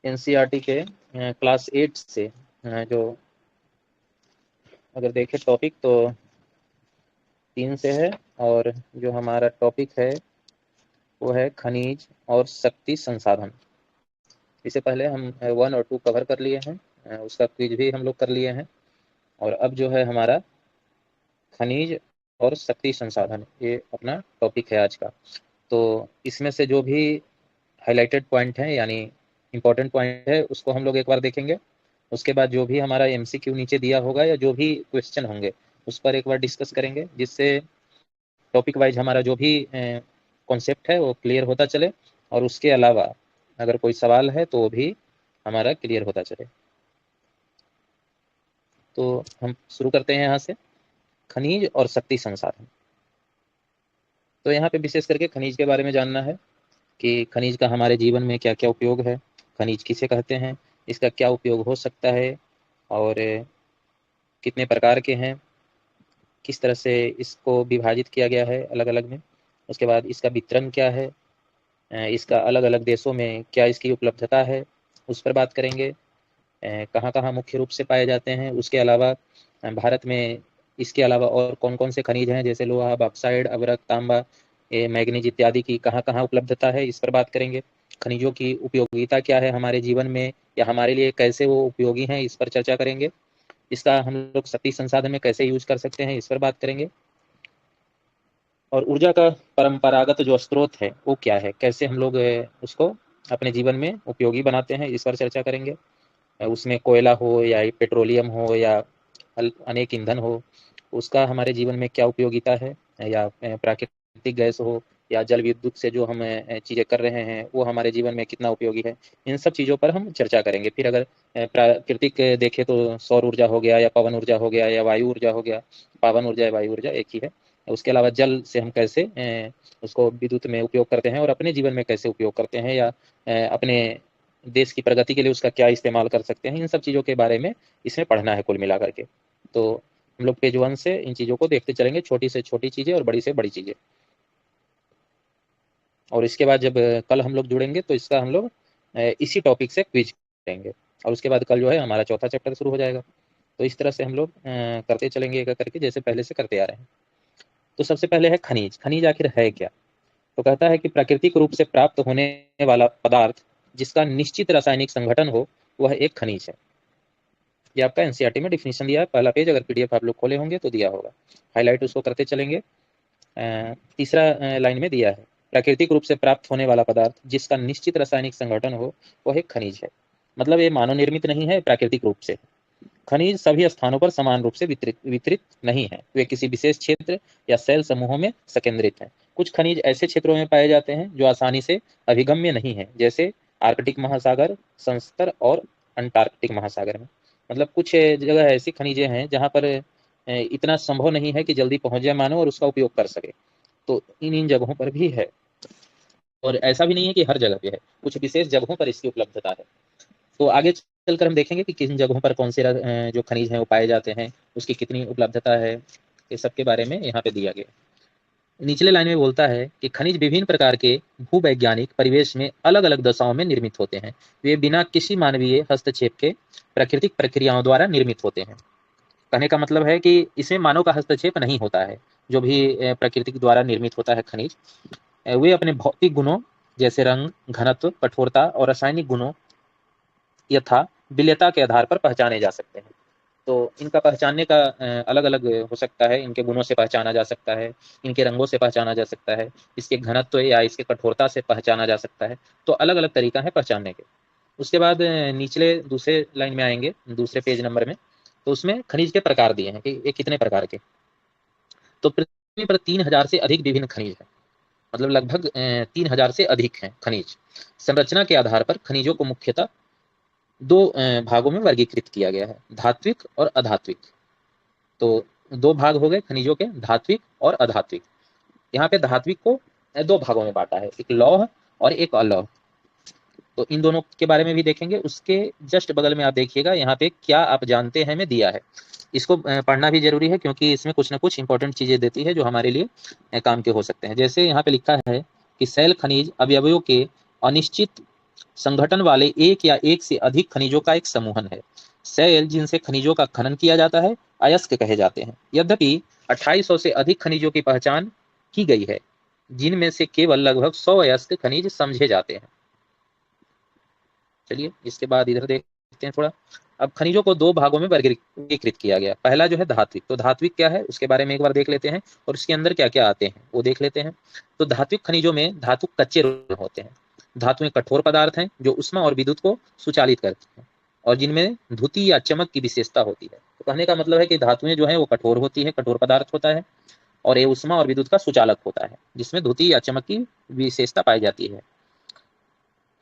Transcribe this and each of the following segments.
NCERT के class 8 से जो अगर देखें टॉपिक तो 3 से है, और जो हमारा टॉपिक है वो है खनिज और शक्ति संसाधन। इससे पहले हम 1 और 2 कवर कर लिए हैं, उसका क्विज भी हम लोग कर लिए हैं, और अब जो है हमारा खनिज और शक्ति संसाधन, ये अपना टॉपिक है आज का। तो इसमें से जो भी हाइलाइटेड पॉइंट है यानी इंपॉर्टेंट पॉइंट है उसको हम लोग एक बार देखेंगे। उसके बाद जो भी हमारा एमसीक्यू नीचे दिया होगा या जो भी क्वेश्चन होंगे उस पर एक बार डिस्कस करेंगे, जिससे टॉपिक वाइज हमारा जो भी कॉन्सेप्ट है वो क्लियर होता चले, और उसके अलावा अगर कोई सवाल है तो वो भी हमारा क्लियर होता चले। तो हम शुरू करते हैं यहाँ से, खनिज और शक्ति संसाधन। तो यहाँ पे विशेष करके खनिज के बारे में जानना है कि खनिज का हमारे जीवन में क्या क्या उपयोग है, खनिज किसे कहते हैं, इसका क्या उपयोग हो सकता है, और कितने प्रकार के हैं, किस तरह से इसको विभाजित किया गया है अलग अलग में। उसके बाद इसका वितरण क्या है, इसका अलग अलग देशों में क्या इसकी उपलब्धता है, उस पर बात करेंगे। कहाँ कहाँ मुख्य रूप से पाए जाते हैं, उसके अलावा भारत में इसके अलावा और कौन कौन से खनिज हैं, जैसे लोहा, बॉक्साइड, अभ्रक, तांबा, मैग्नीज इत्यादि की कहाँ कहाँ उपलब्धता है, इस पर बात करेंगे। खनिजों की उपयोगिता क्या है हमारे जीवन में, या हमारे लिए कैसे वो उपयोगी हैं, इस पर चर्चा करेंगे। इसका हम लोग शक्ति संसाधन में कैसे यूज कर सकते हैं, इस पर बात करेंगे। और ऊर्जा का परंपरागत जो स्रोत है वो क्या है, कैसे हम लोग उसको अपने जीवन में उपयोगी बनाते हैं, इस पर चर्चा करेंगे। उसमें कोयला हो या पेट्रोलियम हो या अनेक ईंधन हो, उसका हमारे जीवन में क्या उपयोगिता है, या प्राकृतिक गैस हो या जल विद्युत से जो हम चीज़ें कर रहे हैं वो हमारे जीवन में कितना उपयोगी है, इन सब चीज़ों पर हम चर्चा करेंगे। फिर अगर प्राकृतिक देखें तो सौर ऊर्जा हो गया या पवन ऊर्जा हो गया या वायु ऊर्जा हो गया, पवन ऊर्जा या वायु ऊर्जा एक ही है। उसके अलावा जल से हम कैसे उसको विद्युत में उपयोग करते हैं और अपने जीवन में कैसे उपयोग करते हैं, या अपने देश की प्रगति के लिए उसका क्या इस्तेमाल कर सकते हैं, इन सब चीज़ों के बारे में इसमें पढ़ना है कुल मिला करके। तो हम लोग पेज 1 से इन चीज़ों को देखते चलेंगे, छोटी से छोटी चीज़ें और बड़ी से बड़ी चीज़ें। और इसके बाद जब कल हम लोग जुड़ेंगे तो इसका हम लोग इसी टॉपिक से क्विज करेंगे, और उसके बाद कल जो है हमारा चौथा चैप्टर शुरू हो जाएगा। तो इस तरह से हम लोग करते चलेंगे एक करके, जैसे पहले से करते आ रहे हैं। तो सबसे पहले है खनिज। खनिज आखिर है क्या? तो कहता है कि प्राकृतिक रूप से प्राप्त होने वाला पदार्थ जिसका निश्चित रासायनिक संगठन हो वह एक खनिज है। ये आपका एनसीईआरटी में डिफिनीशन दिया है, पहला पेज, अगर पीडीएफ आप लोग खोले होंगे तो दिया होगा। हाईलाइट उसको करते चलेंगे। तीसरा लाइन में दिया है, प्राकृतिक रूप से प्राप्त होने वाला पदार्थ जिसका निश्चित रासायनिक संगठन हो वह एक खनिज है। मतलब ये मानव निर्मित नहीं है, प्राकृतिक रूप से। खनिज सभी स्थानों पर समान रूप से वितरित नहीं है, वे किसी विशेष क्षेत्र या सेल समूहों में संकेंद्रित हैं। कुछ खनिज ऐसे क्षेत्रों में पाए जाते हैं जो आसानी से अभिगम्य नहीं है, जैसे आर्कटिक महासागर, संस्तर और अंटार्कटिक महासागर में। मतलब कुछ जगह ऐसी खनिजें हैं जहाँ पर इतना संभव नहीं है कि जल्दी पहुंच जाए मानव और उसका उपयोग कर सके, तो इन इन जगहों पर भी है। और ऐसा भी नहीं है कि हर जगह पे है, कुछ विशेष जगहों पर इसकी उपलब्धता है। तो आगे चलकर हम देखेंगे कि किन जगहों पर कौन से जो खनिज हैं वो पाए जाते हैं, उसकी कितनी उपलब्धता है, ये सब के बारे में यहाँ पे दिया गया। निचले लाइन में बोलता है कि खनिज विभिन्न प्रकार के भूवैज्ञानिक परिवेश में अलग अलग दशाओं में निर्मित होते हैं। वे बिना किसी मानवीय हस्तक्षेप के प्राकृतिक प्रक्रियाओं द्वारा निर्मित होते हैं। कहने का मतलब है कि इसमें मानव का हस्तक्षेप नहीं होता है। जो भी प्रकृति द्वारा निर्मित होता है खनिज, वे अपने भौतिक गुणों जैसे रंग, घनत्व, कठोरता और रासायनिक गुणों यथा विलेयता के आधार पर पहचाने जा सकते हैं। तो इनका पहचानने का अलग अलग हो सकता है, इनके गुणों से पहचाना जा सकता है, इनके रंगों से पहचाना जा सकता है, इसके घनत्व या इसके कठोरता से पहचाना जा सकता है। तो अलग अलग तरीका है पहचानने के। उसके बाद निचले दूसरे लाइन में आएंगे, दूसरे पेज नंबर में, तो उसमें खनिज के प्रकार दिए हैं कि ये कितने प्रकार के। तो पृथ्वी पर 3000 से अधिक विभिन्न खनिज हैं, मतलब लगभग 3000 से अधिक हैं खनिज। संरचना के आधार पर खनिजों को मुख्यतः दो भागों में वर्गीकृत किया गया है, धात्विक और अधात्विक। तो दो भाग हो गए खनिजों के, धात्विक और अधात्विक। यहाँ पे धात्विक को दो भागों में बांटा है, एक लौह और एक अलौह। तो इन दोनों के बारे में भी देखेंगे। उसके जस्ट बगल में आप देखिएगा, यहाँ पे क्या आप जानते हैं में दिया है। इसको पढ़ना भी जरूरी है, क्योंकि इसमें कुछ ना कुछ इंपॉर्टेंट चीजें देती है जो हमारे लिए काम के हो सकते हैं। जैसे यहाँ पे लिखा है कि सेल खनिज अवयवों के अनिश्चित संगठन वाले एक या एक से अधिक खनिजों का एक समूहन है। शैल जिनसे खनिजों का खनन किया जाता है अयस्क कहे जाते हैं। यद्यपि 2800 से अधिक खनिजों की पहचान की गई है, जिनमें से केवल लगभग 100 अयस्क खनिज समझे जाते हैं। चलिए इसके बाद इधर देखते हैं थोड़ा। अब खनिजों को दो भागों में वर्गीकृत किया गया। पहला जो है धात्विक। तो धात्विक क्या है उसके बारे में एक बार देख लेते हैं और इसके अंदर क्या क्या आते हैं वो देख लेते हैं। तो धात्विक खनिजों में धातु कच्चे होते हैं। धातुएं कठोर पदार्थ हैं जो उष्मा और विद्युत को सुचालित करती हैं और जिनमें धुति या चमक की विशेषता होती है। तो कहने का मतलब है कि धातुएं जो है वो कठोर होती है, कठोर पदार्थ होता है और ये उष्मा और विद्युत का सुचालक होता है, जिसमें धुति या चमक की विशेषता पाई जाती है।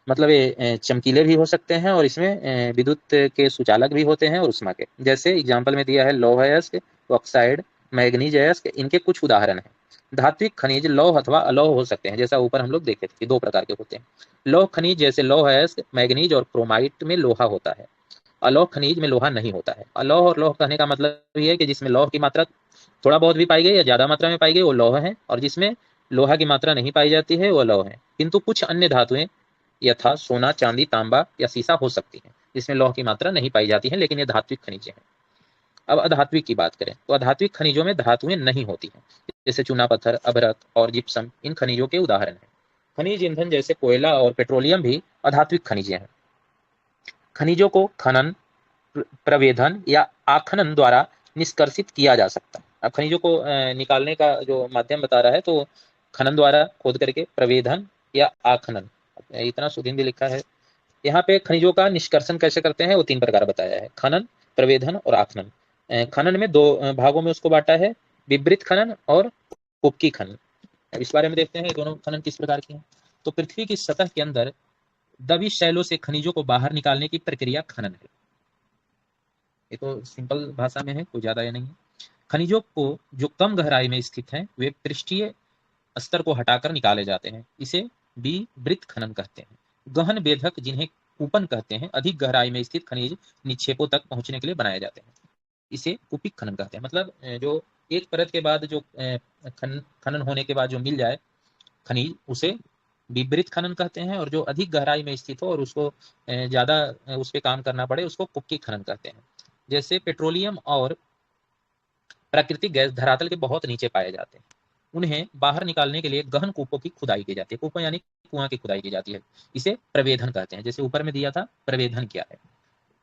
मतलब ये चमकीले भी हो सकते हैं और इसमें विद्युत के सुचालक भी होते हैं और उष्मा के। जैसे एग्जाम्पल में दिया है लौह अयस्क, ऑक्साइड, मैग्नीज अयस्क, इनके कुछ उदाहरण हैं। धात्विक खनिज लौह अथवा अलौह हो सकते हैं, जैसा ऊपर हम लोग देखे थे, दो प्रकार के होते हैं। लौह खनिज जैसे लौह अयस्क, मैग्नीज और क्रोमाइट में लोहा होता है। अलौह खनिज में लोहा नहीं होता है। अलौह और लौह कहने का मतलब ये है कि जिसमें लौह की मात्रा थोड़ा बहुत भी पाई गई या ज्यादा मात्रा में पाई गई वो लौह है, और जिसमें लोहा की मात्रा नहीं पाई जाती है वो लौह है। किंतु कुछ अन्य धातुएं यथा सोना, चांदी, तांबा या सीसा हो सकती है जिसमें लौह की मात्रा नहीं पाई जाती है, लेकिन ये धात्विक खनिजें हैं। अब अधात्विक की बात करें तो अधात्विक खनिजों में धातुएं नहीं होती हैं, जैसे चूना पत्थर, अभ्रक और जिप्सम इन खनिजों के उदाहरण हैं। खनिज ईंधन जैसे कोयला और पेट्रोलियम भी अधात्विक खनिजें हैं। खनिजों को खनन, प्रवेधन या आखनन द्वारा निष्कर्षित किया जा सकता है। अब खनिजों को निकालने का जो माध्यम बता रहा है तो खनन द्वारा खोद करके, प्रवेधन या आखनन, इतना शुद्ध हिंदी लिखा है। यहाँ पे खनिजों का निष्कर्षण कैसे करते हैं वो तीन प्रकार बताया है: खनन, प्रवेधन और आखनन। खनन में दो भागों में उसको बांटा है: विवृत खनन और कुपकी खनन। अब इस बारे में देखते हैं ये दोनों खनन किस प्रकार के हैं। तो पृथ्वी की सतह के अंदर दबी शैलों से खनिजों को बाहर निकालने की प्रक्रिया खनन है। ये तो सिंपल भाषा में है, कोई ज्यादा या नहीं है। खनिजों को जो कम गहराई में स्थित हैं वे पृष्ठीय स्तर को हटाकर निकाले जाते हैं, इसे विवृत खनन कहते हैं। गहन बेधक जिन्हें कूपन कहते हैं अधिक गहराई में स्थित खनिज निक्षेपों तक पहुंचने के लिए बनाए जाते हैं, इसे कुपिक खनन कहते हैं। मतलब जो एक परत के बाद जो खनन होने के बाद जो मिल जाए खनिज उसे विवृत खनन कहते हैं, और जो अधिक गहराई में स्थित हो और उसको ज्यादा उस पर काम करना पड़े उसको कुपिक खनन कहते हैं। जैसे पेट्रोलियम और प्राकृतिक गैस धरातल के बहुत नीचे पाए जाते हैं, उन्हें बाहर निकालने के लिए गहन कूपों की खुदाई की जाती है। कूपों यानी कुआं की खुदाई की जाती है, इसे प्रवेधन कहते हैं। जैसे ऊपर में दिया था प्रवेधन क्या है,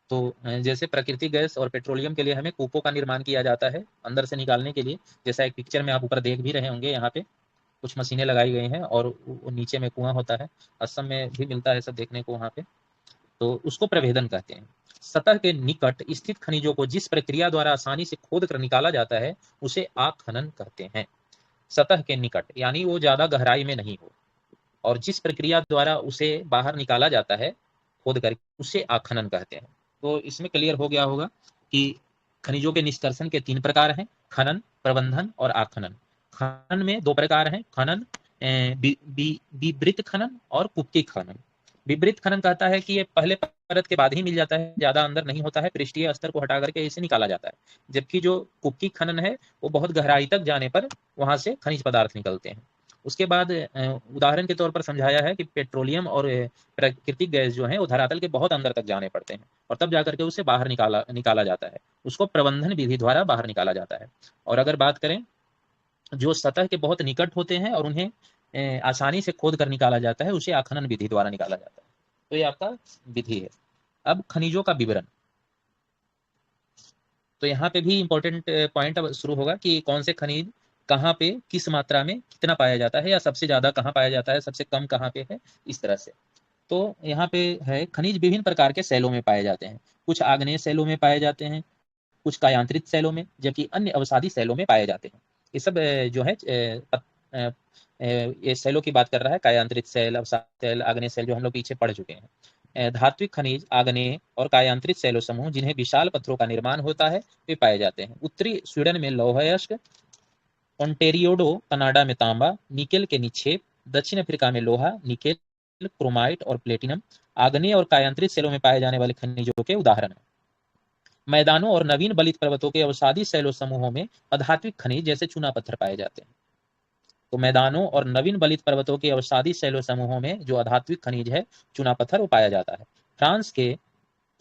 तो जैसे प्राकृतिक गैस और पेट्रोलियम के लिए हमें कूपों का निर्माण किया जाता है अंदर से निकालने के लिए। जैसा एक पिक्चर में आप ऊपर देख भी रहे होंगे, यहाँ पे कुछ मशीनें लगाई गई हैं और नीचे में कुआं होता है। असम में भी मिलता है सब देखने को वहाँ पे, तो उसको प्रवेधन कहते हैं। सतह के निकट स्थित खनिजों को जिस प्रक्रिया द्वारा आसानी से खोद कर निकाला जाता है उसे आखनन कहते हैं। सतह के निकट यानी वो ज्यादा गहराई में नहीं हो, और जिस प्रक्रिया द्वारा उसे बाहर निकाला जाता है खोद कर, उसे आखनन कहते हैं। तो इसमें क्लियर हो गया होगा कि खनिजों के निष्कर्षण के तीन प्रकार हैं: खनन, प्रबंधन और आखनन। खनन में दो प्रकार हैं: खनन विवृत खनन और कुपकी खनन। विवृत खनन कहता है कि ये पहले परत के बाद ही मिल जाता है, ज्यादा अंदर नहीं होता है, पृष्ठीय स्तर को हटा करके इसे निकाला जाता है। जबकि जो कुपकी खनन है वो बहुत गहराई तक जाने पर वहां से खनिज पदार्थ निकलते हैं। उसके बाद उदाहरण के तौर पर समझाया है कि पेट्रोलियम और प्राकृतिक गैस जो है वो धरातल के बहुत अंदर तक जाने पड़ते हैं और तब जाकर के उसे बाहर निकाला जाता है, उसको प्रबंधन विधि द्वारा बाहर निकाला जाता है। और अगर बात करें जो सतह के बहुत निकट होते हैं और उन्हें आसानी से खोद कर निकाला जाता है उसे आखनन विधि द्वारा निकाला जाता है। तो ये आपका विधि है। अब खनिजों का विवरण, तो यहाँ पे भी इंपॉर्टेंट पॉइंट अब शुरू होगा कि कौन से खनिज कहाँ पे किस मात्रा में कितना पाया जाता है, या सबसे ज्यादा कहाँ पाया जाता है, सबसे कम कहाँ पे है, इस तरह से। तो यहाँ पे है खनिज विभिन्न प्रकार के सेलों में पाए जाते हैं। कुछ आग्नेय सेलों में पाए जाते हैं, कुछ कायांतरित सेलों में, जबकि अन्य अवसादी सेलों में पाए जाते हैं। ये सब जो है ये सेलों की बात कर रहा है, कायांतरित सेल, अवसादी सेल, आग्नेय सेल, जो हम लोग पीछे पढ़ चुके हैं। धात्विक खनिज आग्नेय और कायांतरित सेलो समूह जिन्हें विशाल पत्थरों का निर्माण होता है वे पाए जाते हैं। उत्तरी स्वीडन में लौह अयस्क, ओंटेरियोडो कनाडा में तांबा, निकेल के निक्षेप, दक्षिण अफ्रीका में लोहा, निकेल, क्रोमाइट और प्लेटिनम आग्नेय और कायांतरित सेलों में पाए जाने वाले खनिजों के उदाहरण हैं। मैदानों और नवीन बलित पर्वतों के अवसादी सेलो समूहों में अधात्विक खनिज जैसे चूना पत्थर पाए जाते हैं। तो मैदानों और नवीन बलित पर्वतों के अवसादी शैलो समूहों में जो अधात्विक खनिज है चूना पत्थर वो पाया जाता है। फ्रांस के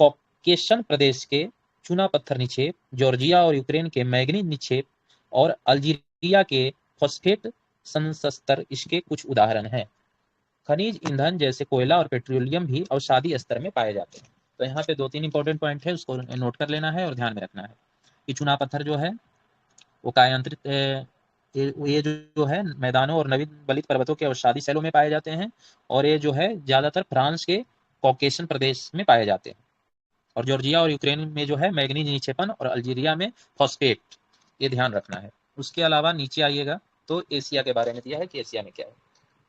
कॉकेशन प्रदेश के चूना पत्थर निक्षेप, जॉर्जिया और यूक्रेन के मैग्नीज निक्षेप और अल्जीरिया के फॉस्फेट संसस्तर इसके कुछ उदाहरण हैं। खनिज ईंधन जैसे कोयला और पेट्रोलियम भी अवसादी स्तर में पाए जाते हैं। तो यहाँ पे 2-3 इंपॉर्टेंट पॉइंट है, उसको नोट कर लेना है और ध्यान में रखना है कि चूना पत्थर जो है वो कायांतरित ये जो है मैदानों और नवीन बलित पर्वतों के अवसादी शैलों में पाए जाते हैं, और ये जो है ज्यादातर फ्रांस के कॉकेशन प्रदेश में पाए जाते हैं, और जॉर्जिया और यूक्रेन में जो है मैग्नीज निक्षेपण और अल्जीरिया में फॉस्फेट, ये ध्यान रखना है। उसके अलावा नीचे आइएगा तो एशिया के बारे में दिया है कि एशिया में क्या है।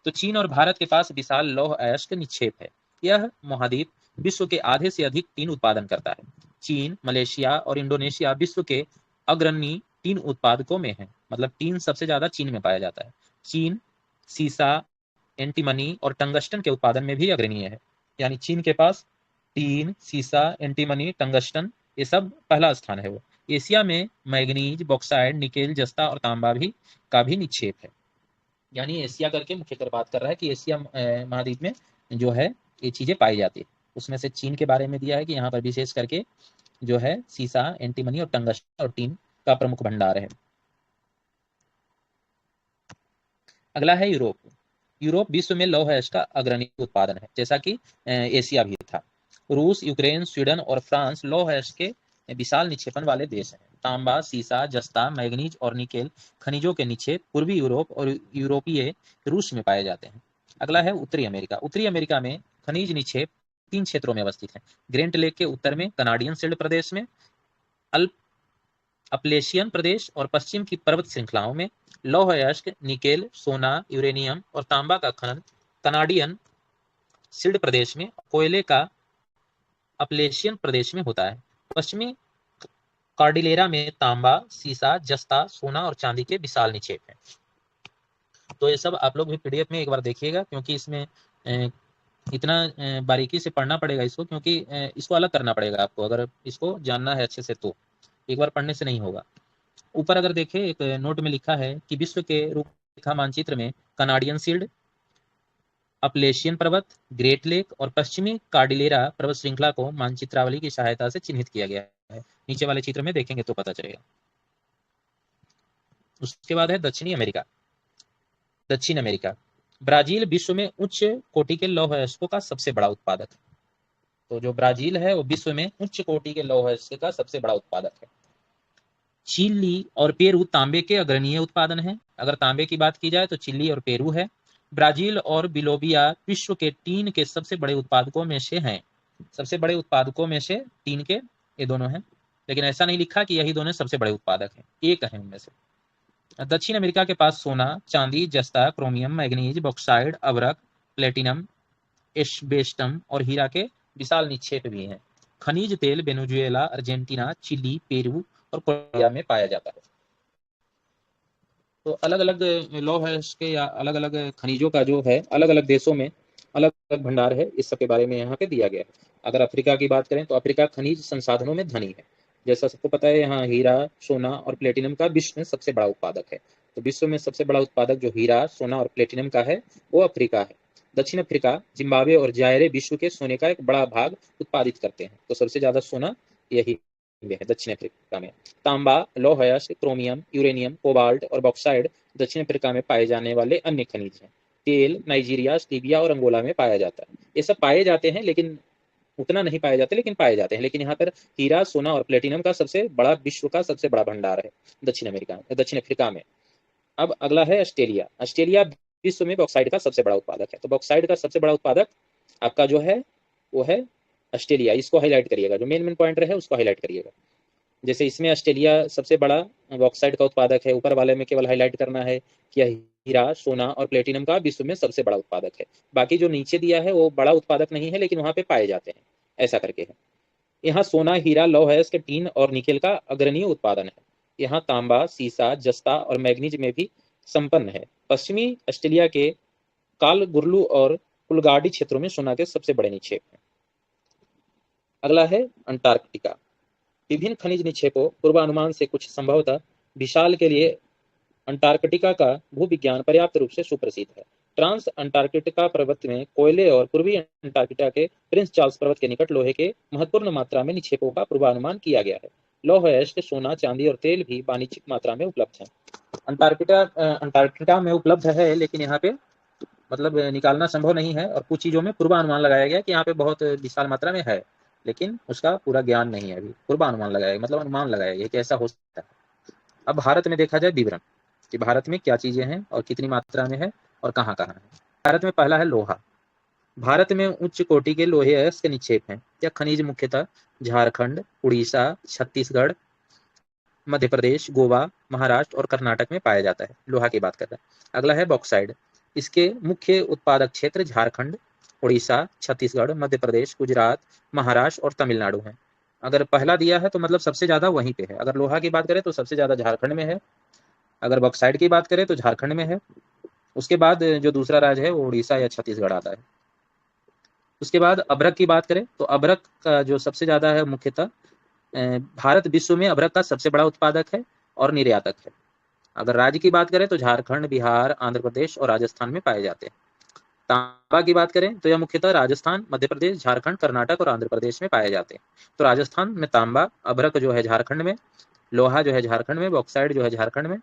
तो चीन और भारत के पास विशाल लौह अयस्क निक्षेप है। यह महाद्वीप विश्व के आधे से अधिक टीन उत्पादन करता है। चीन, मलेशिया और इंडोनेशिया विश्व के अग्रणी टीन उत्पादकों में है, मतलब टीन सबसे ज्यादा चीन में पाया जाता है। चीन सीसा, एंटीमनी और टंगस्टन के उत्पादन में भी अग्रणीय है। यानी चीन के पास टीन, सीसा, एंटीमनी, टंगस्टन ये सब पहला स्थान है वो। एशिया में मैग्नीज, बॉक्साइड, निकेल, जस्ता और तांबा भी का भी निक्षेप है। यानी एशिया करके मुख्यतर बात कर रहा है कि एशिया महाद्वीप में जो है ये चीजें पाई जाती है। उसमें से चीन के बारे में दिया है कि यहाँ पर विशेष करके जो है सीसा, एंटीमनी और टंगस्टन और टीन का प्रमुख भंडार है। अगला है यूरोप। यूरोप विश्व में लौह अयस्क का अग्रणी उत्पादन है, जैसा कि एशिया भी था। रूस, यूक्रेन, स्वीडन और फ्रांस लौह अयस्क के विशाल निक्षेपण वाले देश हैं। तांबा, सीसा, जस्ता, मैग्नीज और निकेल खनिजों के निक्षेप पूर्वी यूरोप और यूरोपीय रूस में पाए जाते हैं। अगला है उत्तरी अमेरिका। उत्तरी अमेरिका में खनिज निक्षेप 3 क्षेत्रों में अवस्थित है। ग्रेट लेक के उत्तर में कनाडियन शील्ड प्रदेश में, अपलेशियन प्रदेश और पश्चिम की पर्वत श्रृंखलाओं में लौह अयस्क, निकेल, सोना, यूरेनियम और तांबा का खनन कनाडियन शील्ड प्रदेश में, कोयले का अपलेशियन प्रदेश में होता है। पश्चिमी कार्डिलेरा में तांबा, सीसा, जस्ता, सोना और चांदी के विशाल निक्षेप हैं। तो ये सब आप लोग भी पीडीएफ में एक बार देखिएगा, क्योंकि इसमें इतना बारीकी से पढ़ना पड़ेगा इसको, क्योंकि इसको अलग करना पड़ेगा आपको, अगर इसको जानना है अच्छे से तो एक बार पढ़ने से नहीं होगा। ऊपर अगर देखें एक नोट में लिखा है कि विश्व के रूपरेखा मानचित्र में कनाडियन शील्ड, अपलेशियन पर्वत, ग्रेट लेक और पश्चिमी कार्डिलेरा पर्वत श्रृंखला को मानचित्रावली की सहायता से चिन्हित किया गया है। नीचे वाले चित्र में देखेंगे तो पता चलेगा। उसके बाद है दक्षिणी अमेरिका। दक्षिण अमेरिका, ब्राजील विश्व में उच्च कोटि के लौह अयस्कों का सबसे बड़ा उत्पादक है। तो जो ब्राजील है वो विश्व में उच्च कोटि के लौह अयस्क का सबसे बड़ा उत्पादक है। चिली और पेरू तांबे के अग्रणीय उत्पादन है। अगर तांबे की बात की जाए तो चिली और पेरू है। ब्राजील और बिलोबिया विश्व के टीन के सबसे बड़े उत्पादकों में से हैं। सबसे बड़े उत्पादकों में से टीन के ये दोनों हैं, लेकिन ऐसा नहीं लिखा कि यही दोनों सबसे बड़े उत्पादक हैं, एक है उनमें से। दक्षिण अमेरिका के पास सोना, चांदी, जस्ता, क्रोमियम, मैग्नीज, बॉक्साइड, अभ्रक, प्लेटिनम, एस्बेस्टम और हीरा के विशाल निक्षेप भी हैं। खनिज तेल वेनेजुएला, अर्जेंटीना, चिली, पेरू और कोलंबिया में पाया जाता है। तो अलग अलग लौह अयस्क के या अलग अलग खनिजों का जो है अलग अलग देशों में अलग अलग भंडार है, इस सब के बारे में यहाँ पे दिया गया है। अगर अफ्रीका की बात करें तो अफ्रीका खनिज संसाधनों में धनी है। जैसा सबको पता है यहाँ हीरा, सोना और प्लेटिनम का विश्व में सबसे बड़ा उत्पादक है। तो विश्व में सबसे बड़ा उत्पादक जो हीरा, सोना और प्लेटिनम का है वो अफ्रीका है। दक्षिण अफ्रीका, जिम्बाब्वे और जायरे विश्व के सोने का एक बड़ा भाग उत्पादित करते हैं। तो सबसे ज्यादा सोना यही है दक्षिण अफ्रीका में। तांबा, लौह अयस्क, क्रोमियम, यूरेनियम, कोबाल्ट और बॉक्साइड दक्षिण अफ्रीका में पाए जाने वाले अन्य खनिज हैं। तेल नाइजीरिया, लीबिया और अंगोला में पाया जाता है। ये सब पाए जाते हैं, लेकिन उतना नहीं पाए जाते, लेकिन पाए जाते हैं। लेकिन यहाँ पर हीरा, सोना और प्लेटिनम का सबसे बड़ा, विश्व का सबसे बड़ा भंडार है दक्षिण अफ्रीका में। अब अगला है ऑस्ट्रेलिया। ऑस्ट्रेलिया विश्व में बॉक्साइड का सबसे बड़ा उत्पादक है। तो बॉक्साइड का सबसे बड़ा उत्पादक आपका जो है वो है ऑस्ट्रेलिया। इसको हाईलाइट करिएगा, जो मेन पॉइंट है उसको हाईलाइट करिएगा। जैसे इसमें ऑस्ट्रेलिया सबसे बड़ा बॉक्साइड का उत्पादक है, ऊपर वाले में केवल हाईलाइट करना है कि हीरा, सोना और प्लेटिनम का विश्व में सबसे बड़ा उत्पादक है। बाकी जो नीचे दिया है वो बड़ा उत्पादक नहीं है, लेकिन वहां पे पाए जाते हैं, ऐसा करके है। यहाँ सोना, हीरा, लौह अयस्क, टीन और निकेल का अग्रणीय उत्पादन है। यहाँ तांबा, सीसा, जस्ता और मैग्नीज में भी संपन्न है। पश्चिमी ऑस्ट्रेलिया के कालगुरलू और कुलगाडी क्षेत्रों में सोना के सबसे बड़े निक्षेप हैं। अगला है अंटार्कटिका। विभिन्न खनिज निक्षेपों पूर्वानुमान से कुछ संभवतः विशाल के लिए अंटार्कटिका का भूविज्ञान पर्याप्त रूप से सुप्रसिद्ध है। ट्रांस अंटार्कटिका पर्वत में कोयले और पूर्वी अंटार्कटिका के प्रिंस चार्ल्स पर्वत के निकट लोहे के महत्वपूर्ण मात्रा में निक्षेपों का पूर्वानुमान किया गया है। लौह अयस्क, सोना, चांदी और तेल भी वाणिज्यिक मात्रा में उपलब्ध है। अंटार्कटिका में उपलब्ध है, लेकिन यहाँ पे मतलब निकालना संभव नहीं है, और कुछ चीजों में पूर्वानुमान लगाया गया कि यहाँ पे बहुत विशाल मात्रा में है, लेकिन उसका पूरा ज्ञान नहीं है। अभी पूर्वानुमान लगाया गया, मतलब अनुमान लगाया गया कि ऐसा हो सकता है। अब भारत में देखा जाए विवरण कि भारत में क्या चीजें हैं और कितनी मात्रा में है और कहाँ कहाँ है। भारत में पहला है लोहा। भारत में उच्च कोटि के लोहे अयस्क निक्षेप हैं। यह खनिज मुख्यतः झारखंड, उड़ीसा, छत्तीसगढ़, मध्य प्रदेश, गोवा, महाराष्ट्र और कर्नाटक में पाया जाता है। लोहा की बात कर रहे हैं। अगला है बॉक्साइड। इसके मुख्य उत्पादक क्षेत्र झारखंड, उड़ीसा, छत्तीसगढ़, मध्य प्रदेश, गुजरात, महाराष्ट्र और तमिलनाडु हैं। अगर पहला दिया है तो मतलब सबसे ज्यादा वहीं पे है। अगर लोहा की बात करें तो सबसे ज्यादा झारखंड में है। अगर बॉक्साइड की बात करें तो झारखंड में है। उसके बाद जो दूसरा राज्य है वो उड़ीसा या छत्तीसगढ़ आता है। उसके बाद अभ्रक की बात करें तो अभ्रक का जो सबसे ज्यादा है मुख्यतः भारत विश्व में अभ्रक का सबसे बड़ा उत्पादक है और निर्यातक है। अगर राज्य की बात करें तो झारखंड, बिहार, आंध्र प्रदेश और राजस्थान में पाए जाते हैं। तांबा की बात करें तो यह मुख्यतः राजस्थान, मध्य प्रदेश, झारखंड, कर्नाटक और आंध्र प्रदेश में पाए जाते हैं। तो राजस्थान में तांबा, अभ्रक जो है झारखंड में, लोहा जो है झारखंड में, बॉक्साइड जो है झारखंड में।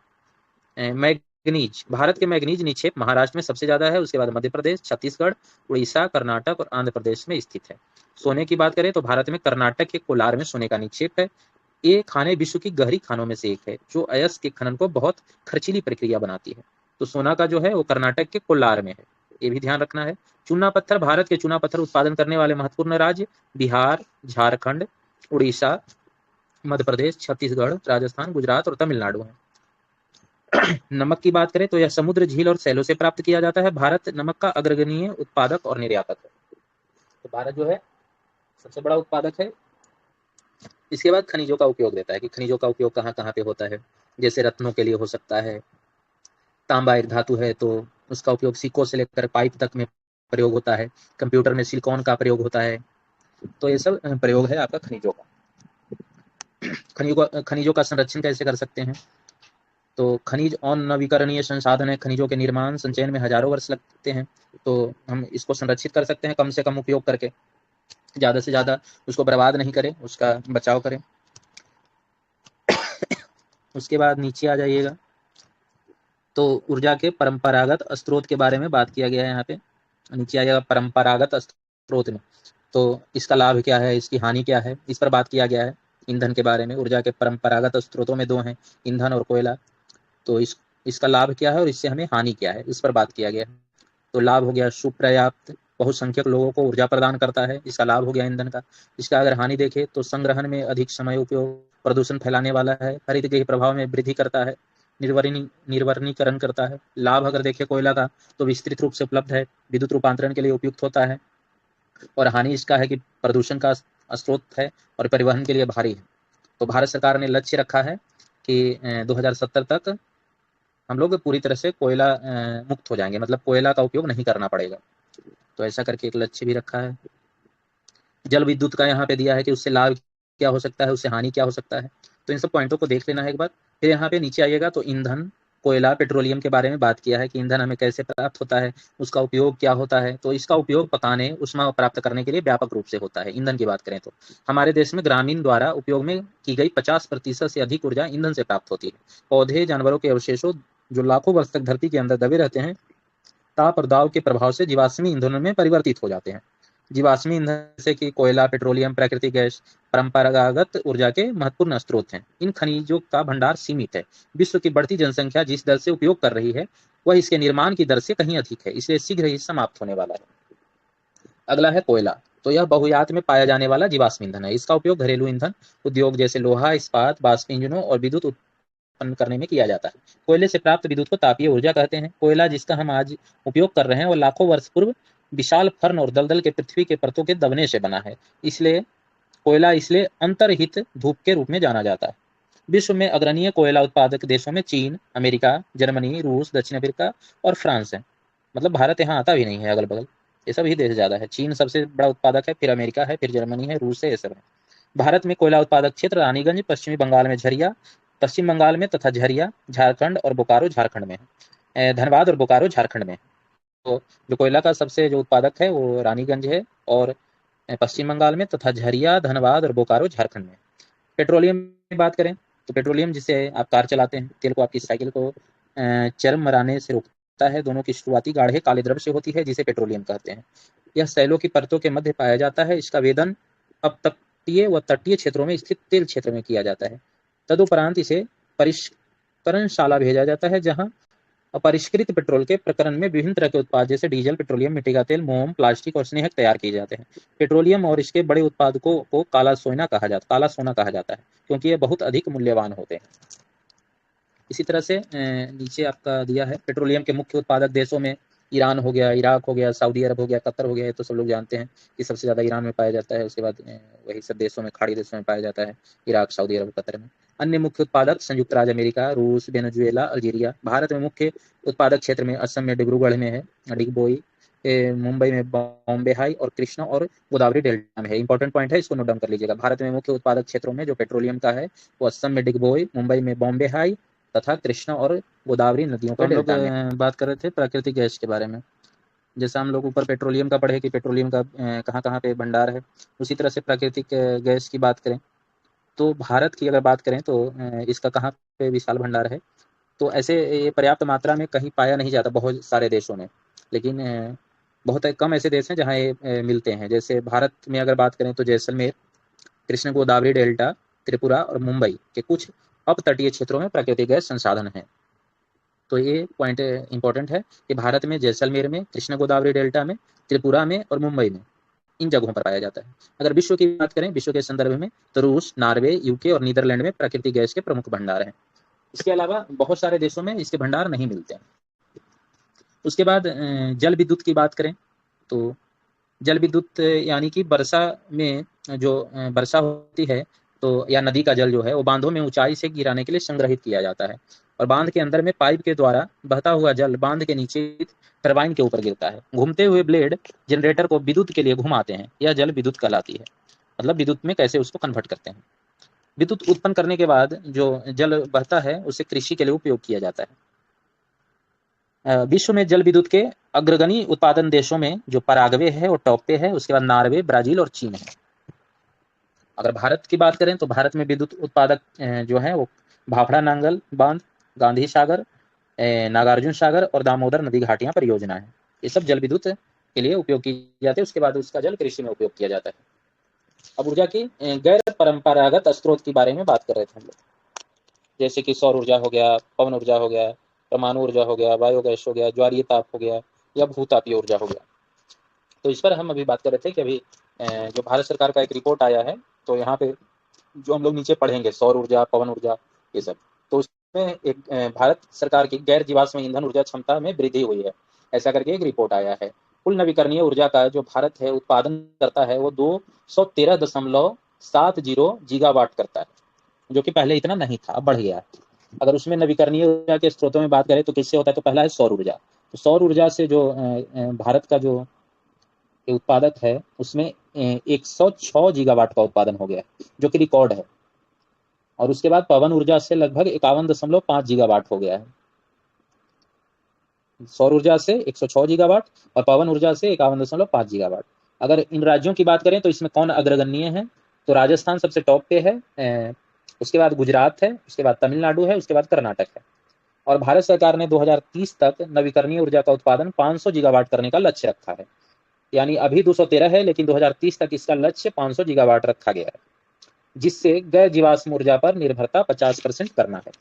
मैग्नीज, भारत के मैग्नीज निक्षेप महाराष्ट्र में सबसे ज्यादा है। उसके बाद मध्य प्रदेश, छत्तीसगढ़, उड़ीसा, कर्नाटक और आंध्र प्रदेश में स्थित है। सोने की बात करें तो भारत में कर्नाटक के कोलार में सोने का निक्षेप है। ये खाने विश्व की गहरी खानों में से एक है, जो अयस्क के खनन को बहुत खर्चीली प्रक्रिया बनाती है। तो सोना का जो है वो कर्नाटक के कोलार में है, ये भी ध्यान रखना है। चूना पत्थर, भारत के चूना पत्थर उत्पादन करने वाले महत्वपूर्ण राज्य बिहार, झारखंड, उड़ीसा, मध्य प्रदेश, छत्तीसगढ़, राजस्थान, गुजरात और तमिलनाडु है। नमक की बात करें तो यह समुद्र, झील और सैलों से प्राप्त किया जाता है। भारत नमक का अग्रगणीय उत्पादक और निर्यातक है। तो भारत जो है सबसे बड़ा उत्पादक है। इसके बाद खनिजों का उपयोग देता है कि खनिजों का उपयोग कहाँ कहाँ पे होता है। जैसे रत्नों के लिए हो सकता है। तांबा एक धातु है तो उसका उपयोग सिक्कों से लेकर पाइप तक में प्रयोग होता है। कंप्यूटर में सिलिकॉन का प्रयोग होता है। तो ये सब प्रयोग है आपका खनिजों का। खनिजों का संरक्षण कैसे कर सकते हैं? तो खनिज और नवीकरणीय संसाधन है। खनिजों के निर्माण संचयन में हजारों वर्ष लगते हैं, तो हम इसको संरक्षित कर सकते हैं कम से कम उपयोग करके। ज्यादा से ज्यादा उसको बर्बाद नहीं करें, उसका बचाव करें। उसके बाद नीचे आ जाइएगा तो ऊर्जा के परंपरागत स्रोत के बारे में बात किया गया है। यहाँ पे नीचे आ जाएगा परंपरागत स्रोत में, तो इसका लाभ क्या है, इसकी हानि क्या है, इस पर बात किया गया है। ईंधन के बारे में ऊर्जा के परंपरागत स्रोतों में दो हैं, ईंधन और कोयला। तो इसका लाभ क्या है और इससे हमें हानि क्या है, इस पर बात किया गया है। तो लाभ हो गया सुपर्याप्त बहुसंख्यक लोगों को ऊर्जा प्रदान करता है, इसका लाभ हो गया ईंधन का। इसका अगर हानि देखें तो संग्रहण में अधिक समय उपयोग, प्रदूषण फैलाने वाला है, हरितगृह प्रभाव में वृद्धि करता है, निर्वनीकरण करता है। लाभ अगर देखें कोयला का तो विस्तृत रूप से उपलब्ध है, विद्युत रूपांतरण के लिए उपयुक्त होता है। और हानि इसका है कि प्रदूषण का स्रोत है और परिवहन के लिए भारी है। तो भारत सरकार ने लक्ष्य रखा है कि 2070 तक हम लोग पूरी तरह से कोयला मुक्त हो जाएंगे, मतलब कोयला का उपयोग नहीं करना पड़ेगा। तो ऐसा करके एक लक्ष्य भी रखा है। जल विद्युत का यहाँ पे दिया है कि उससे लाभ क्या हो सकता है, उससे हानि क्या हो सकता है। तो इन सब पॉइंटों को देख लेना है एक बार। फिर यहाँ पे नीचे आइएगा तो ईंधन, कोयला, पेट्रोलियम के बारे में बात किया है कि ईंधन हमें कैसे प्राप्त होता है, उसका उपयोग क्या होता है। तो इसका उपयोग पकाने, ऊष्मा प्राप्त करने के लिए व्यापक रूप से होता है। ईंधन की बात करें तो हमारे देश में ग्रामीण द्वारा उपयोग में की गई 50% से अधिक ऊर्जा ईंधन से प्राप्त होती है। पौधे, जानवरों के अवशेषों जो लाखों वर्ष तक धरती के अंदर दबे रहते हैं, ताप और दाब के प्रभाव से जीवाश्मी ईंधनों में परिवर्तित हो जाते हैं। जीवाश्मी ईंधन जैसे कि कोयला, पेट्रोलियम, प्राकृतिक गैस परंपरागत ऊर्जा के महत्वपूर्ण स्रोत हैं। इन खनिजों का भंडार सीमित है। विश्व की बढ़ती जनसंख्या जिस दर से उपयोग कर रही है वह इसके निर्माण की दर से कहीं अधिक है, इसलिए शीघ्र ही समाप्त होने वाला है। अगला है कोयला। तो यह बहुयात में पाया जाने वाला जीवाश्म ईंधन है। इसका उपयोग घरेलू ईंधन उद्योग जैसे लोहा, इस्पात, वाष्प इंजनों और विद्युत उत्पन्न करने में किया जाता है। कोयले से प्राप्त विद्युत को तापीय ऊर्जा कहते हैं। कोयला जिसका हम आज उपयोग कर रहे हैं वो लाखों वर्ष पूर्व विशाल फर्न और दलदल के पृथ्वी के परतों के दबने से बना है। इसलिए कोयला इसलिए अंतर्हित धूप के रूप में जाना जाता है। विश्व में अग्रणीय कोयला उत्पादक देशों में चीन, अमेरिका, जर्मनी, रूस, दक्षिण अफ्रीका और फ्रांस है। मतलब भारत यहाँ आता भी नहीं है, अगल बगल ये सब ही देश ज्यादा है। चीन सबसे बड़ा उत्पादक है, फिर अमेरिका है, फिर जर्मनी है, रूस है, ये सब है। भारत में कोयला उत्पादक क्षेत्र रानीगंज, पश्चिमी बंगाल में झरिया, पश्चिम बंगाल में तथा झरिया झारखंड और बोकारो झारखंड में है। धनबाद और बोकारो झारखंड में है। तो जो कोयला का सबसे जो उत्पादक है वो रानीगंज है, और पश्चिम बंगाल में तथा झरिया, धनबाद और बोकारो झारखंड में। पेट्रोलियम की बात करें तो पेट्रोलियम, जिसे आप कार चलाते हैं, तेल को आपकी साइकिल को चरम मराने से रोकता है। दोनों की शुरुआती गाढ़े काले द्रव्य से होती है, जिसे पेट्रोलियम कहते हैं। यह सैलों की परतों के मध्य पाया जाता है। इसका वेदन अपतटीय व तटीय क्षेत्रों में स्थित तेल क्षेत्र में किया जाता है। तदुपरांत इसे परिष्करणशाला भेजा जाता है, जहां अपरिष्कृत पेट्रोल के प्रकरण में विभिन्न तरह के उत्पाद जैसे डीजल, पेट्रोलियम, मिट्टी का तेल, मोम, प्लास्टिक और स्नेहक तैयार किए जाते हैं। पेट्रोलियम और इसके बड़े उत्पादकों को काला सोना कहा जाता है, क्योंकि ये बहुत अधिक मूल्यवान होते हैं। इसी तरह से नीचे आपका दिया है पेट्रोलियम के मुख्य उत्पादक देशों में ईरान हो गया, इराक हो गया, सऊदी अरब हो गया, कतर हो गया। ये तो सब लोग जानते हैं कि सबसे ज़्यादा ईरान में पाया जाता है। उसके बाद वही सब देशों में, खाड़ी देशों में पाया जाता है, इराक, सऊदी अरब, कतर में। अन्य मुख्य उत्पादक संयुक्त राज्य अमेरिका, रूस, वेनेजुएला, अल्जीरिया। भारत में मुख्य उत्पादक क्षेत्र में असम में डिब्रूगढ़ में है डिगबोई, मुंबई में बॉम्बे हाई और कृष्णा और गोदावरी डेल्टा में है। इंपॉर्टेंट पॉइंट है, इसको नोट डाउन कर लीजिएगा। भारत में मुख्य उत्पादक क्षेत्रों में जो पेट्रोलियम का है वो असम में डिगबोई, मुंबई में बॉम्बे हाई तथा कृष्णा और गोदावरी नदियों के डेल्टा में। बात कर रहे थे प्राकृतिक गैस के बारे में। जैसा हम लोग ऊपर पेट्रोलियम का पढ़े कि पेट्रोलियम का कहाँ कहाँ पे भंडार है, उसी तरह से प्राकृतिक गैस की बात करें तो भारत की अगर बात करें तो इसका कहाँ पे विशाल भंडार है, तो ऐसे ये पर्याप्त मात्रा में कहीं पाया नहीं जाता बहुत सारे देशों में, लेकिन बहुत कम ऐसे देश हैं जहाँ ये मिलते हैं। जैसे भारत में अगर बात करें तो जैसलमेर, कृष्ण गोदावरी डेल्टा, त्रिपुरा और मुंबई के कुछ अपतटीय क्षेत्रों में प्राकृतिक गैस संसाधन है। तो ये पॉइंट इंपॉर्टेंट है कि भारत में जैसलमेर में, कृष्ण गोदावरी डेल्टा में, त्रिपुरा में और मुंबई में, इन जगहों पर पाया जाता है। अगर विश्व की बात करें, विश्व के संदर्भ में, तो रूस, नॉर्वे, यूके और नीदरलैंड में प्राकृतिक गैस के प्रमुख भंडार हैं। इसके अलावा बहुत सारे देशों में इसके भंडार नहीं मिलते हैं। उसके बाद जल विद्युत की बात करें तो जल विद्युत यानी कि वर्षा में जो वर्षा होती है तो या नदी का जल जो है वो बांधों में ऊंचाई से गिराने के लिए संग्रहित किया जाता है, और बांध के अंदर में पाइप के द्वारा बहता हुआ जल बांध के नीचे टरबाइन के ऊपर गिरता है। घूमते हुए ब्लेड जनरेटर को विद्युत के लिए घुमाते हैं। यह जल विद्युत कहलाती है। मतलब विद्युत में कैसे उसको कन्वर्ट करते हैं। विद्युत उत्पन्न करने के बाद जो जल बहता है उसे कृषि के लिए उपयोग किया जाता है। विश्व में जल विद्युत के अग्रगणी उत्पादन देशों में जो पराग्वे है वो टॉप पे है, उसके बाद नॉर्वे, ब्राजील और चीन है। अगर भारत की बात करें तो भारत में विद्युत उत्पादक जो है वो भाखड़ा नांगल बांध, गांधी सागर, नागार्जुन सागर और दामोदर नदी घाटियां परियोजना है। ये सब जल विद्युत के लिए उपयोग की जाती है। उसके बाद उसका जल कृषि में उपयोग किया जाता है। अब ऊर्जा की गैर परंपरागत स्रोत के बारे में बात कर रहे थे हम लोग, जैसे कि सौर ऊर्जा हो गया, पवन ऊर्जा हो गया, परमाणु ऊर्जा हो गया, बायोगैस हो गया, ज्वारीय ताप हो गया या भूतापीय ऊर्जा हो गया। तो इस पर हम अभी बात कर रहे थे कि अभी जो भारत सरकार का एक रिपोर्ट आया है, तो यहाँ पे जो हम लोग नीचे पढ़ेंगे सौर ऊर्जा, पवन ऊर्जा, ये सब, तो उसमें एक भारत सरकार की गैर जीवाश्म ईंधन ऊर्जा क्षमता में वृद्धि हुई है, ऐसा करके एक रिपोर्ट आया है। कुल नवीकरणीय ऊर्जा का जो भारत है उत्पादन करता है वो 213.70 गीगावाट करता है, जो कि पहले इतना नहीं था, अब बढ़ गया है। अगर उसमें नवीकरणीय ऊर्जा के स्रोतों में बात करें तो किससे होता है, तो पहला है सौर ऊर्जा। तो सौर ऊर्जा से जो भारत का जो उत्पादक है उसमें 106 गीगावाट का उत्पादन हो गया, जो कि रिकॉर्ड है। और उसके बाद पवन ऊर्जा से लगभग 51.5 गीगावाट हो गया है। सौर ऊर्जा से 106 गीगावाट और पवन ऊर्जा से 51.5 गीगावाट। अगर इन राज्यों की बात करें तो इसमें कौन अग्रगण्य है, तो राजस्थान सबसे टॉप पे है, उसके बाद गुजरात है, उसके बाद तमिलनाडु है, उसके बाद कर्नाटक है। और भारत सरकार ने 2030 तक नवीकरणीय ऊर्जा का उत्पादन 500 गीगावाट करने का लक्ष्य रखा है। यानी अभी 213 है, लेकिन 2030 तक इसका लक्ष्य 500 गीगावाट रखा गया है, जिससे गैर जीवाश्म ऊर्जा पर निर्भरता 50% करना है।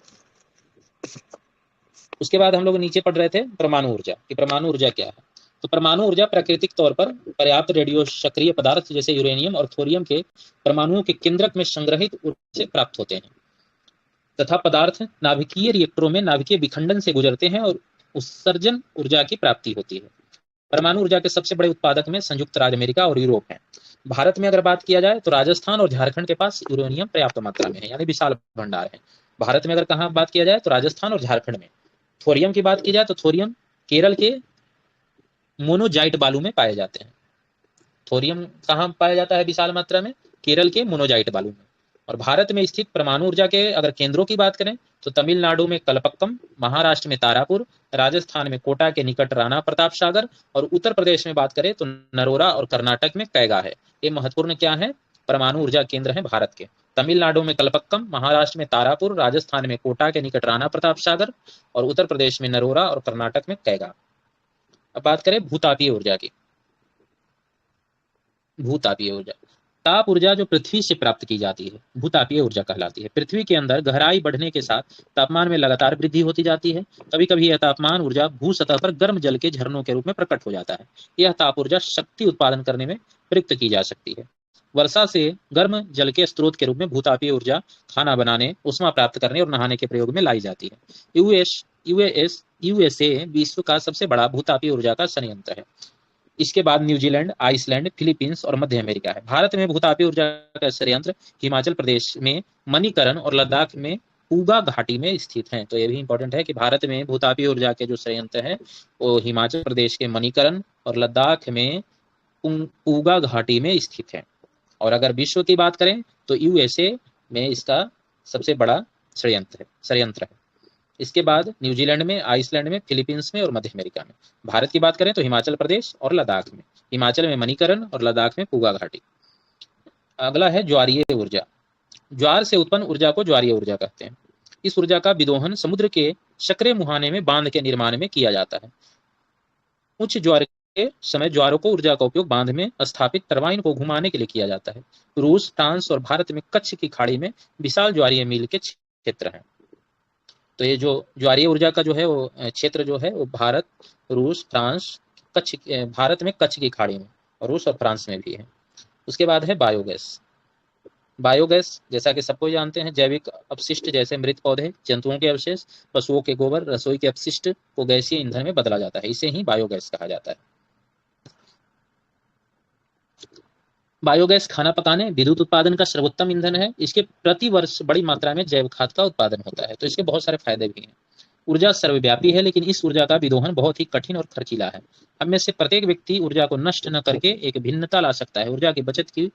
उसके बाद हम लोग नीचे पढ़ रहे थे परमाणु ऊर्जा कि परमाणु ऊर्जा क्या है। तो परमाणु ऊर्जा प्राकृतिक तौर पर पर्याप्त रेडियो सक्रिय पदार्थ जैसे यूरेनियम और थोरियम के परमाणुओं के केंद्रक में संग्रहित ऊर्जा से प्राप्त होते हैं, तथा पदार्थ नाभिकीय रिएक्टरों में नाभिकीय विखंडन से गुजरते हैं और उत्सर्जन ऊर्जा की प्राप्ति होती है। परमाणु ऊर्जा के सबसे बड़े उत्पादक में संयुक्त राज्य अमेरिका और यूरोप है। भारत में अगर बात किया जाए तो राजस्थान और झारखंड के पास यूरेनियम पर्याप्त मात्रा में है, यानी विशाल भंडार है। भारत में अगर कहाँ बात किया जाए तो राजस्थान और झारखंड में। थोरियम की बात की जाए तो थोरियम केरल के मोनोजाइट बालू में पाए जाते हैं। थोरियम कहाँ पाया जाता है विशाल मात्रा में, केरल के मोनोजाइट बालू में। और भारत में स्थित परमाणु ऊर्जा के अगर केंद्रों की बात करें तो तमिलनाडु में कलपक्कम, महाराष्ट्र में तारापुर, राजस्थान में कोटा के निकट राणा प्रताप सागर और उत्तर प्रदेश में बात करें तो नरोरा और कर्नाटक में कैगा है। ये महत्वपूर्ण क्या है, परमाणु ऊर्जा केंद्र है भारत के। तमिलनाडु में कलपक्कम, महाराष्ट्र में तारापुर, राजस्थान में कोटा के निकट राणा प्रताप सागर और उत्तर प्रदेश में नरोरा और कर्नाटक में कैगा। अब बात करें भूतापीय ऊर्जा की। भूतापीय ऊर्जा, ताप ऊर्जा जो पृथ्वी से प्राप्त की जाती है भूतापीय ऊर्जा कहलाती है। पृथ्वी के अंदर गहराई बढ़ने के साथ तापमान में लगातार वृद्धि होती जाती है। कभी कभी यह तापमान ऊर्जा भू सतह पर गर्म जल के झरनों के रूप में प्रकट हो जाता है। यह ताप ऊर्जा शक्ति उत्पादन करने में प्रयुक्त की जा सकती है। वर्षा से गर्म जल के स्रोत के रूप में भूतापीय ऊर्जा खाना बनाने, उष्मा प्राप्त करने और नहाने के प्रयोग में लाई जाती है। यूएसए विश्व का सबसे बड़ा भूतापीय ऊर्जा का संयंत्र है। इसके बाद न्यूजीलैंड, आइसलैंड, फिलीपींस और मध्य अमेरिका है। भारत में भूतापीय ऊर्जा का संयंत्र हिमाचल प्रदेश में मणिकरण और लद्दाख में पूगा घाटी में स्थित हैं। तो ये भी इंपॉर्टेंट है कि भारत में भूतापीय ऊर्जा के जो संयंत्र हैं वो हिमाचल प्रदेश के मणिकरण और लद्दाख में पूगा घाटी में स्थित है। और अगर विश्व की बात करें तो यूएसए में इसका सबसे बड़ा संयंत्र है। इसके बाद न्यूजीलैंड में, आइसलैंड में, फिलीपींस में और मध्य अमेरिका में। भारत की बात करें तो हिमाचल प्रदेश और लद्दाख में, हिमाचल में मणिकरण और लद्दाख में पूगा घाटी। अगला है ज्वारीय ऊर्जा। ज्वार से उत्पन्न ऊर्जा को ज्वारीय ऊर्जा कहते हैं। इस ऊर्जा का विदोहन समुद्र के सक्रिय मुहाने में बांध के निर्माण में किया जाता है। उच्च ज्वार के समय ज्वारों को ऊर्जा का उपयोग बांध में स्थापित टरबाइन को घुमाने के लिए किया जाता है। रूस, फ्रांस और भारत में कच्छ की खाड़ी में विशाल ज्वारीय मील के क्षेत्र हैं। तो ये जो ज्वारीय ऊर्जा का जो है वो क्षेत्र जो है वो भारत, रूस, फ्रांस, कच्छ, भारत में कच्छ की खाड़ी में और रूस और फ्रांस में भी है। उसके बाद है बायोगैस। बायोगैस जैसा कि सबको जानते हैं, जैविक अपशिष्ट जैसे मृत पौधे, जंतुओं के अवशेष, पशुओं के गोबर, रसोई के अपशिष्ट को गैसीय ईंधन में बदला जाता है। इसे ही बायोगैस कहा जाता है। बायोगैस खाना पकाने, विद्युत उत्पादन का सर्वोत्तम ईंधन है। इसके प्रति वर्ष बड़ी मात्रा में जैव खाद का उत्पादन होता है। तो इसके बहुत सारे फायदे भी हैं। ऊर्जा सर्वव्यापी है, लेकिन इस ऊर्जा का विदोहन बहुत ही कठिन और खर्चीला है। हम में से प्रत्येक व्यक्ति ऊर्जा को नष्ट न करके एक भिन्नता ला सकता है। ऊर्जा की बचत की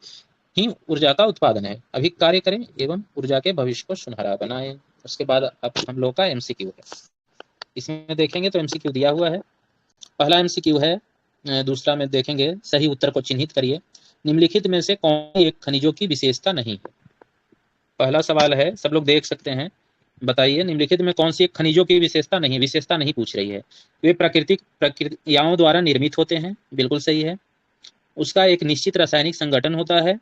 ही ऊर्जा का उत्पादन है। अधिक कार्य करें एवं ऊर्जा के भविष्य को सुनहरा बनाएं। उसके बाद अब हम लोग का एमसीक्यू है। इसमें देखेंगे तो एमसीक्यू दिया हुआ है। पहला एमसीक्यू है, दूसरा में देखेंगे सही उत्तर को चिन्हित करिए। निम्नलिखित में से कौन एक खनिजों की विशेषता नहीं है? पहला सवाल है, सब लोग देख सकते हैं, बताइए निम्नलिखित में कौन सी एक खनिजों की विशेषता नहीं, विशेषता नहीं पूछ रही है। वे प्राकृतिक प्रक्रियाओं द्वारा निर्मित होते हैं, बिल्कुल सही है। उसका एक निश्चित रासायनिक संगठन होता है।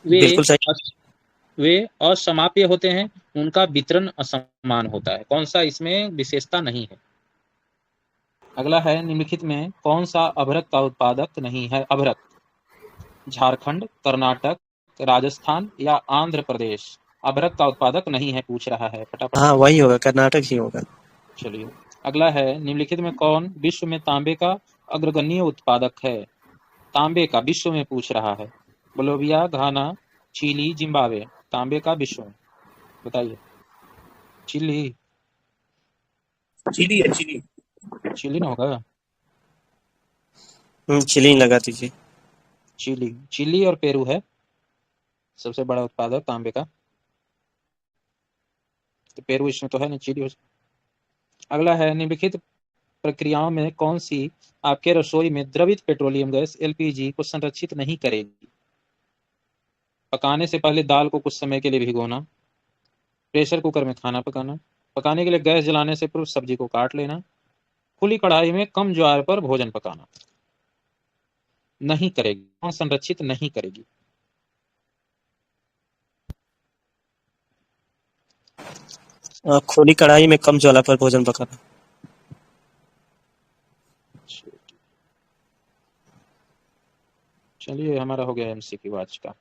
बिल्कुल सही। वे असमाप्य होते हैं, उनका वितरण असमान होता है। कौन सा इसमें विशेषता नहीं है? अगला है, निम्नलिखित में कौन सा अभ्रक का उत्पादक नहीं है? अभ्रक झारखंड, कर्नाटक, राजस्थान या आंध्र प्रदेश अभ्रक का उत्पादक नहीं है, पूछ रहा है। फटाफट। हाँ वही होगा, कर्नाटक ही होगा। चलिए अगला है, निम्नलिखित में कौन विश्व में तांबे का अग्रगण्य उत्पादक है? तांबे का विश्व में पूछ रहा है। बोलोविया, घाना, चिली, जिम्बाब्वे। तांबे का विश्व में बताइए। चिली, चिली है, चिली। चिली ना होगा? चिली लगा दीजिए। चिली और पेरू है सबसे बड़ा उत्पादक तांबे का। तो पेरू इसमें तो है नहीं, चिली हो। अगला है, निम्नलिखित प्रक्रियाओं में कौन सी आपके रसोई में द्रवित पेट्रोलियम गैस एलपीजी को संरक्षित नहीं करेगी? पकाने से पहले दाल को कुछ समय के लिए भिगोना, प्रेशर कुकर में खाना पकाना, पकाने के लिए गैस जलाने से पूर्व सब्जी को काट लेना, खुली कढ़ाई में कम ज्वार पर भोजन पकाना। नहीं करेगी, कौन संरक्षित नहीं करेगी? खुली कढ़ाई में कम ज्वाला पर भोजन पकाना। चलिए हमारा हो गया एमसीक्यू आज का।